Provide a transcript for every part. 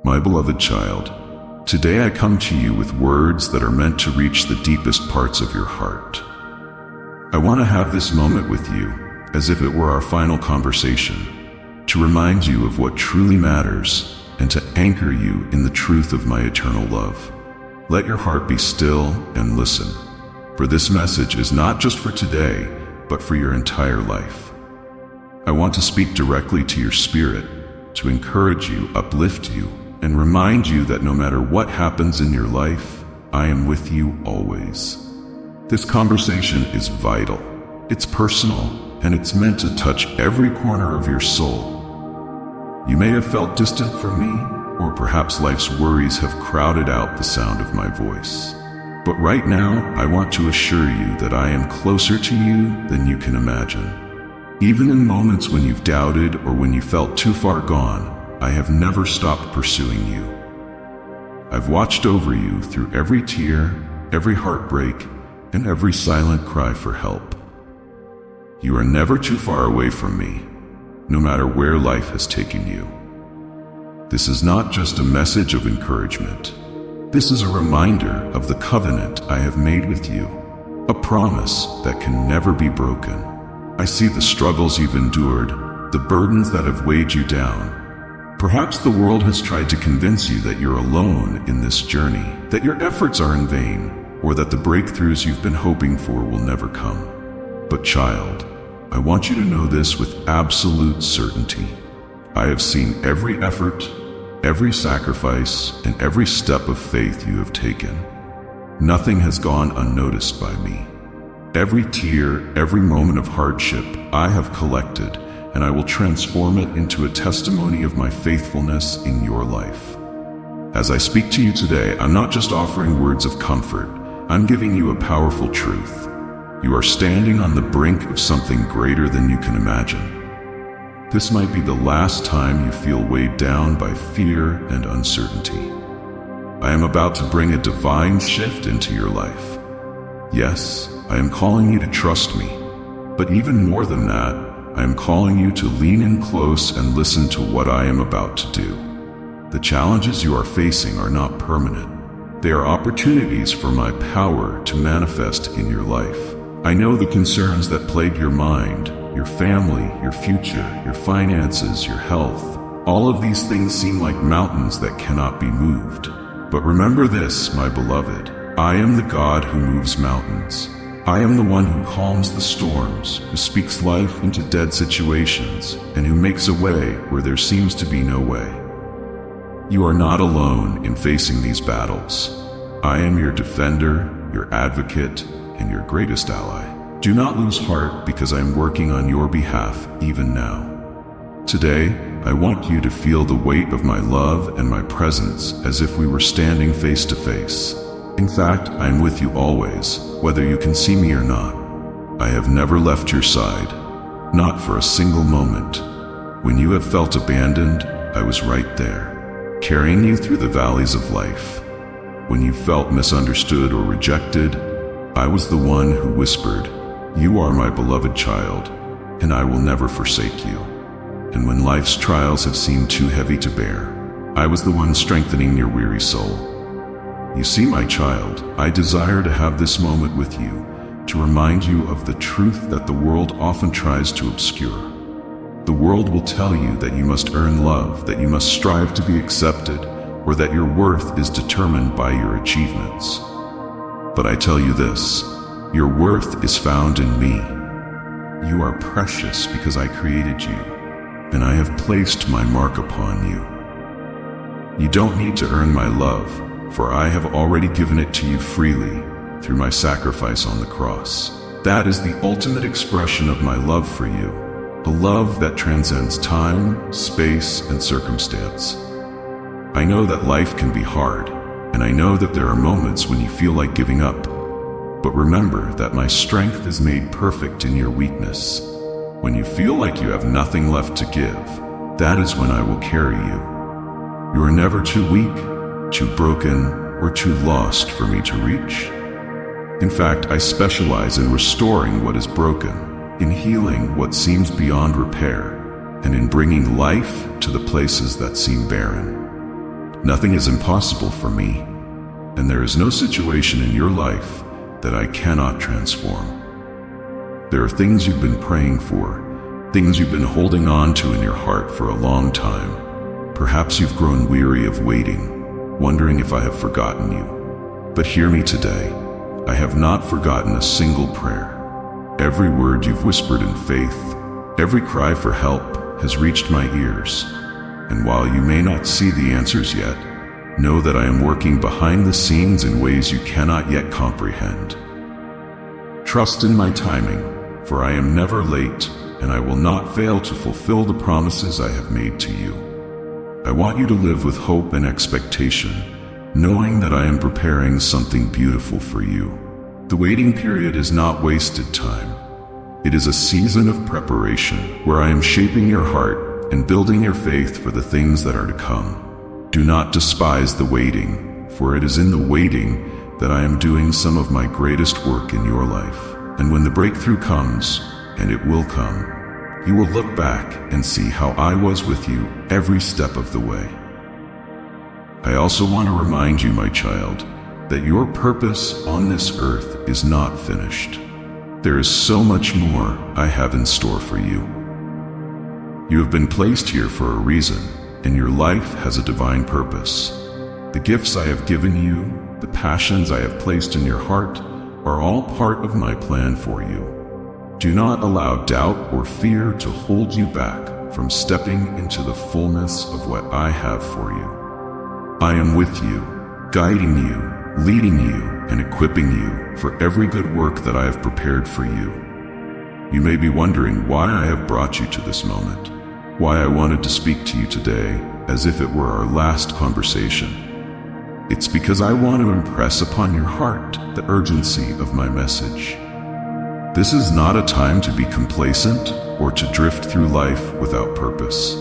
My beloved child, today I come to you with words that are meant to reach the deepest parts of your heart. I want to have this moment with you, as if it were our final conversation, to remind you of what truly matters and to anchor you in the truth of my eternal love. Let your heart be still and listen, for this message is not just for today, but for your entire life. I want to speak directly to your spirit, to encourage you, uplift you, and remind you that no matter what happens in your life, I am with you always. This conversation is vital, it's personal, and it's meant to touch every corner of your soul. You may have felt distant from me, or perhaps life's worries have crowded out the sound of my voice. But right now, I want to assure you that I am closer to you than you can imagine. Even in moments when you've doubted or when you felt too far gone, I have never stopped pursuing you. I've watched over you through every tear, every heartbreak, and every silent cry for help. You are never too far away from me, no matter where life has taken you. This is not just a message of encouragement. This is a reminder of the covenant I have made with you, a promise that can never be broken. I see the struggles you've endured, the burdens that have weighed you down. Perhaps the world has tried to convince you that you're alone in this journey, that your efforts are in vain, or that the breakthroughs you've been hoping for will never come. But child, I want you to know this with absolute certainty. I have seen every effort, every sacrifice, and every step of faith you have taken. Nothing has gone unnoticed by me. Every tear, every moment of hardship I have collected, and I will transform it into a testimony of my faithfulness in your life. As I speak to you today, I'm not just offering words of comfort, I'm giving you a powerful truth. You are standing on the brink of something greater than you can imagine. This might be the last time you feel weighed down by fear and uncertainty. I am about to bring a divine shift into your life. Yes, I am calling you to trust me, but even more than that, I am calling you to lean in close and listen to what I am about to do. The challenges you are facing are not permanent. They are opportunities for my power to manifest in your life. I know the concerns that plague your mind, your family, your future, your finances, your health. All of these things seem like mountains that cannot be moved. But remember this, my beloved, I am the God who moves mountains. I am the one who calms the storms, who speaks life into dead situations, and who makes a way where there seems to be no way. You are not alone in facing these battles. I am your defender, your advocate, and your greatest ally. Do not lose heart because I am working on your behalf even now. Today, I want you to feel the weight of my love and my presence as if we were standing face to face. In fact, I am with you always, whether you can see me or not. I have never left your side, not for a single moment. When you have felt abandoned, I was right there, carrying you through the valleys of life. When you felt misunderstood or rejected, I was the one who whispered, "You are my beloved child, and I will never forsake you." And when life's trials have seemed too heavy to bear, I was the one strengthening your weary soul. You see, my child, I desire to have this moment with you, to remind you of the truth that the world often tries to obscure. The world will tell you that you must earn love, that you must strive to be accepted, or that your worth is determined by your achievements. But I tell you this, your worth is found in me. You are precious because I created you, and I have placed my mark upon you. You don't need to earn my love, for I have already given it to you freely through my sacrifice on the cross. That is the ultimate expression of my love for you, a love that transcends time, space, and circumstance. I know that life can be hard, and I know that there are moments when you feel like giving up. But remember that my strength is made perfect in your weakness. When you feel like you have nothing left to give, that is when I will carry you. You are never too weak, too broken, or too lost for me to reach. In fact, I specialize in restoring what is broken, in healing what seems beyond repair, and in bringing life to the places that seem barren. Nothing is impossible for me, and there is no situation in your life that I cannot transform. There are things you've been praying for, things you've been holding on to in your heart for a long time. Perhaps you've grown weary of waiting, wondering if I have forgotten you. But hear me today. I have not forgotten a single prayer. Every word you've whispered in faith, every cry for help has reached my ears. And while you may not see the answers yet, know that I am working behind the scenes in ways you cannot yet comprehend. Trust in my timing, for I am never late, and I will not fail to fulfill the promises I have made to you. I want you to live with hope and expectation, knowing that I am preparing something beautiful for you. The waiting period is not wasted time. It is a season of preparation where I am shaping your heart and building your faith for the things that are to come. Do not despise the waiting, for it is in the waiting that I am doing some of my greatest work in your life. And when the breakthrough comes, and it will come, you will look back and see how I was with you every step of the way. I also want to remind you, my child, that your purpose on this earth is not finished. There is so much more I have in store for you. You have been placed here for a reason, and your life has a divine purpose. The gifts I have given you, the passions I have placed in your heart, are all part of my plan for you. Do not allow doubt or fear to hold you back from stepping into the fullness of what I have for you. I am with you, guiding you, leading you, and equipping you for every good work that I have prepared for you. You may be wondering why I have brought you to this moment, why I wanted to speak to you today as if it were our last conversation. It's because I want to impress upon your heart the urgency of my message. This is not a time to be complacent or to drift through life without purpose.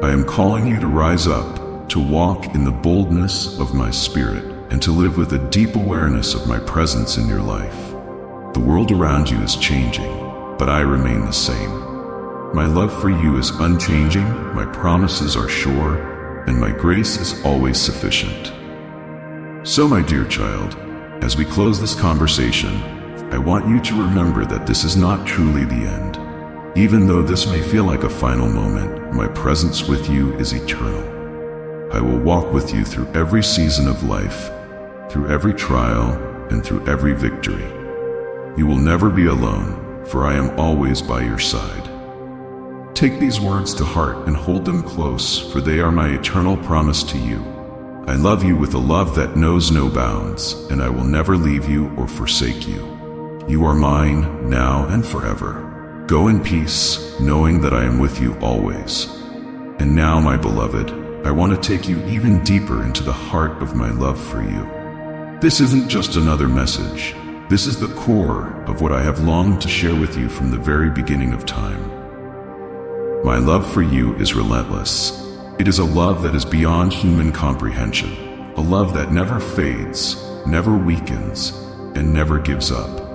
I am calling you to rise up, to walk in the boldness of my spirit, and to live with a deep awareness of my presence in your life. The world around you is changing, but I remain the same. My love for you is unchanging, my promises are sure, and my grace is always sufficient. So, my dear child, as we close this conversation, I want you to remember that this is not truly the end. Even though this may feel like a final moment, my presence with you is eternal. I will walk with you through every season of life, through every trial, and through every victory. You will never be alone, for I am always by your side. Take these words to heart and hold them close, for they are my eternal promise to you. I love you with a love that knows no bounds, and I will never leave you or forsake you. You are mine, now and forever. Go in peace, knowing that I am with you always. And now, my beloved, I want to take you even deeper into the heart of my love for you. This isn't just another message. This is the core of what I have longed to share with you from the very beginning of time. My love for you is relentless. It is a love that is beyond human comprehension, a love that never fades, never weakens, and never gives up.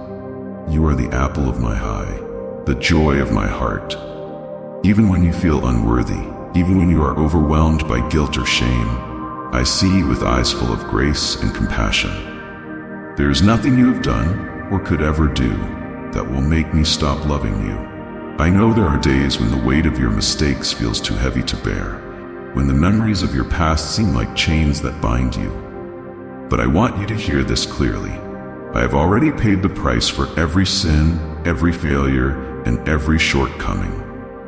You are the apple of my eye, the joy of my heart. Even when you feel unworthy, even when you are overwhelmed by guilt or shame, I see you with eyes full of grace and compassion. There is nothing you have done or could ever do that will make me stop loving you. I know there are days when the weight of your mistakes feels too heavy to bear, when the memories of your past seem like chains that bind you. But I want you to hear this clearly. I have already paid the price for every sin, every failure, and every shortcoming.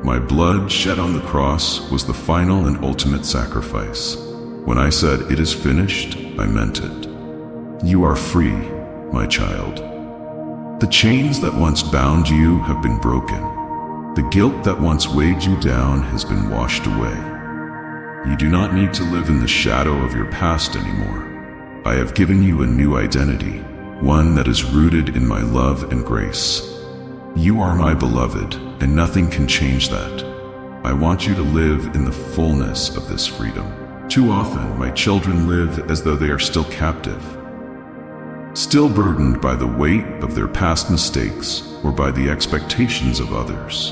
My blood shed on the cross was the final and ultimate sacrifice. When I said it is finished, I meant it. You are free, my child. The chains that once bound you have been broken. The guilt that once weighed you down has been washed away. You do not need to live in the shadow of your past anymore. I have given you a new identity, one that is rooted in my love and grace. You are my beloved, and nothing can change that. I want you to live in the fullness of this freedom. Too often, my children live as though they are still captive, still burdened by the weight of their past mistakes or by the expectations of others.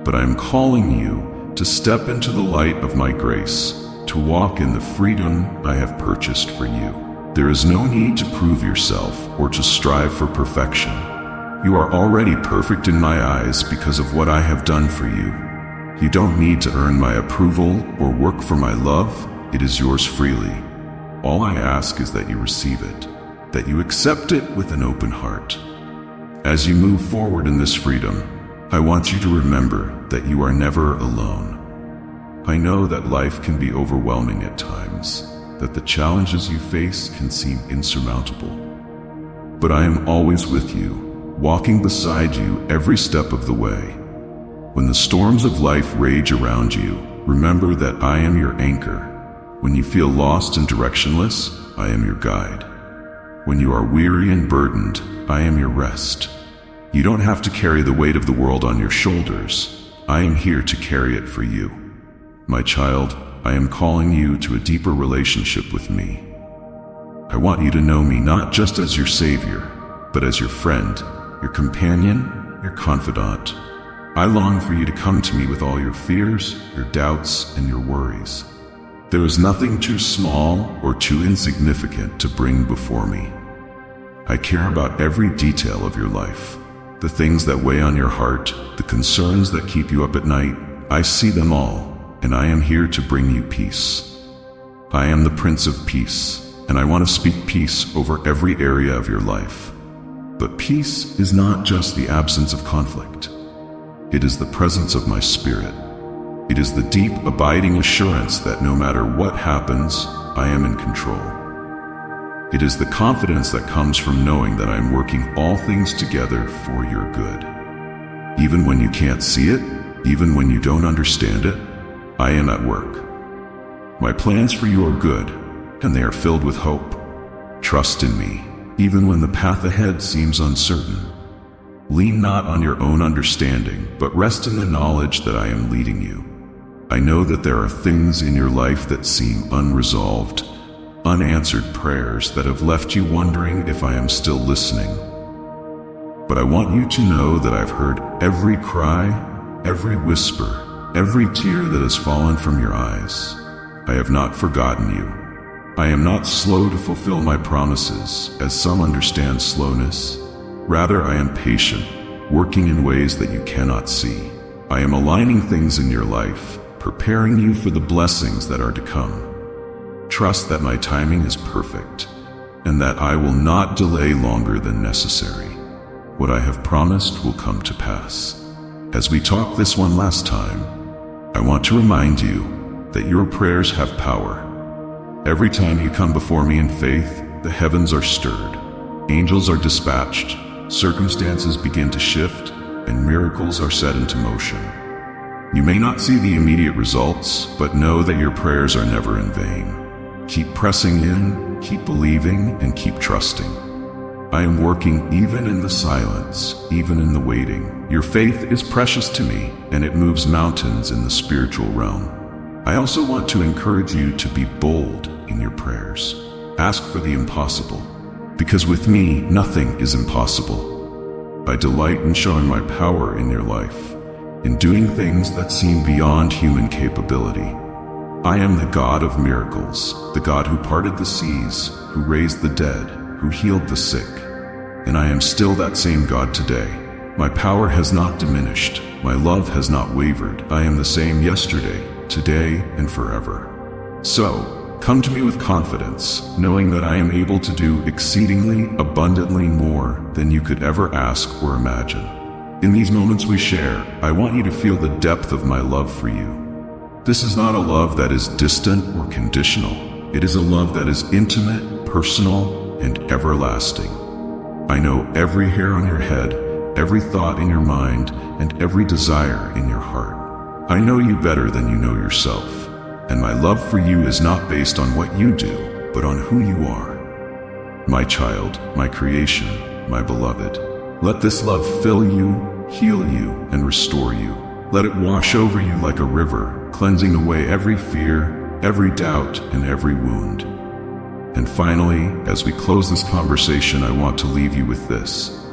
But I am calling you to step into the light of my grace, to walk in the freedom I have purchased for you. There is no need to prove yourself or to strive for perfection. You are already perfect in my eyes because of what I have done for you. You don't need to earn my approval or work for my love. It is yours freely. All I ask is that you receive it, that you accept it with an open heart. As you move forward in this freedom, I want you to remember that you are never alone. I know that life can be overwhelming at times, that the challenges you face can seem insurmountable. But I am always with you, walking beside you every step of the way. When the storms of life rage around you, remember that I am your anchor. When you feel lost and directionless, I am your guide. When you are weary and burdened, I am your rest. You don't have to carry the weight of the world on your shoulders. I am here to carry it for you. My child, I am calling you to a deeper relationship with me. I want you to know me not just as your savior, but as your friend, your companion, your confidant. I long for you to come to me with all your fears, your doubts, and your worries. There is nothing too small or too insignificant to bring before me. I care about every detail of your life. The things that weigh on your heart, the concerns that keep you up at night, I see them all, and I am here to bring you peace. I am the Prince of Peace, and I want to speak peace over every area of your life. But peace is not just the absence of conflict. It is the presence of my spirit. It is the deep, abiding assurance that no matter what happens, I am in control. It is the confidence that comes from knowing that I am working all things together for your good. Even when you can't see it, even when you don't understand it, I am at work. My plans for you are good, and they are filled with hope. Trust in me, even when the path ahead seems uncertain. Lean not on your own understanding, but rest in the knowledge that I am leading you. I know that there are things in your life that seem unresolved, unanswered prayers that have left you wondering if I am still listening. But I want you to know that I've heard every cry, every whisper, every tear that has fallen from your eyes. I have not forgotten you. I am not slow to fulfill my promises, as some understand slowness. Rather, I am patient, working in ways that you cannot see. I am aligning things in your life, preparing you for the blessings that are to come. Trust that my timing is perfect, and that I will not delay longer than necessary. What I have promised will come to pass. As we talk this one last time, I want to remind you that your prayers have power. Every time you come before me in faith, the heavens are stirred, angels are dispatched, circumstances begin to shift, and miracles are set into motion. You may not see the immediate results, but know that your prayers are never in vain. Keep pressing in, keep believing, and keep trusting. I am working even in the silence, even in the waiting. Your faith is precious to me, and it moves mountains in the spiritual realm. I also want to encourage you to be bold in your prayers. Ask for the impossible, because with me, nothing is impossible. I delight in showing my power in your life, in doing things that seem beyond human capability. I am the God of miracles, the God who parted the seas, who raised the dead, who healed the sick. And I am still that same God today. My power has not diminished. My love has not wavered. I am the same yesterday, today, and forever. So, come to me with confidence, knowing that I am able to do exceedingly abundantly more than you could ever ask or imagine. In these moments we share, I want you to feel the depth of my love for you. This is not a love that is distant or conditional. It is a love that is intimate, personal, and everlasting. I know every hair on your head, every thought in your mind, and every desire in your heart. I know you better than you know yourself, and my love for you is not based on what you do, but on who you are. My child, my creation, my beloved. Let this love fill you, heal you, and restore you. Let it wash over you like a river, cleansing away every fear, every doubt, and every wound. And finally, as we close this conversation, I want to leave you with this.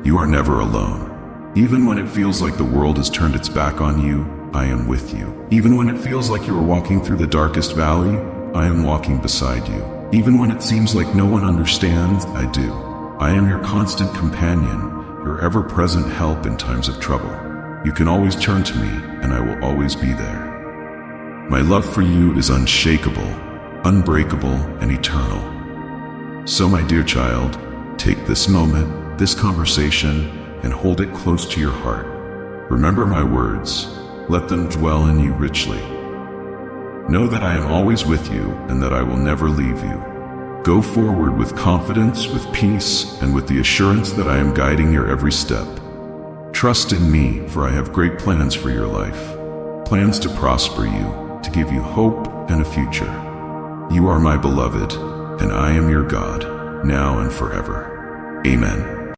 You are never alone. Even when it feels like the world has turned its back on you, I am with you. Even when it feels like you are walking through the darkest valley, I am walking beside you. Even when it seems like no one understands, I do. I am your constant companion, your ever-present help in times of trouble. You can always turn to me, and I will always be there. My love for you is unshakable, unbreakable, and eternal. So, my dear child, take this moment, this conversation, and hold it close to your heart. Remember my words. Let them dwell in you richly. Know that I am always with you and that I will never leave you. Go forward with confidence, with peace, and with the assurance that I am guiding your every step. Trust in me, for I have great plans for your life. Plans to prosper you, to give you hope and a future. You are my beloved, and I am your God, now and forever. Amen.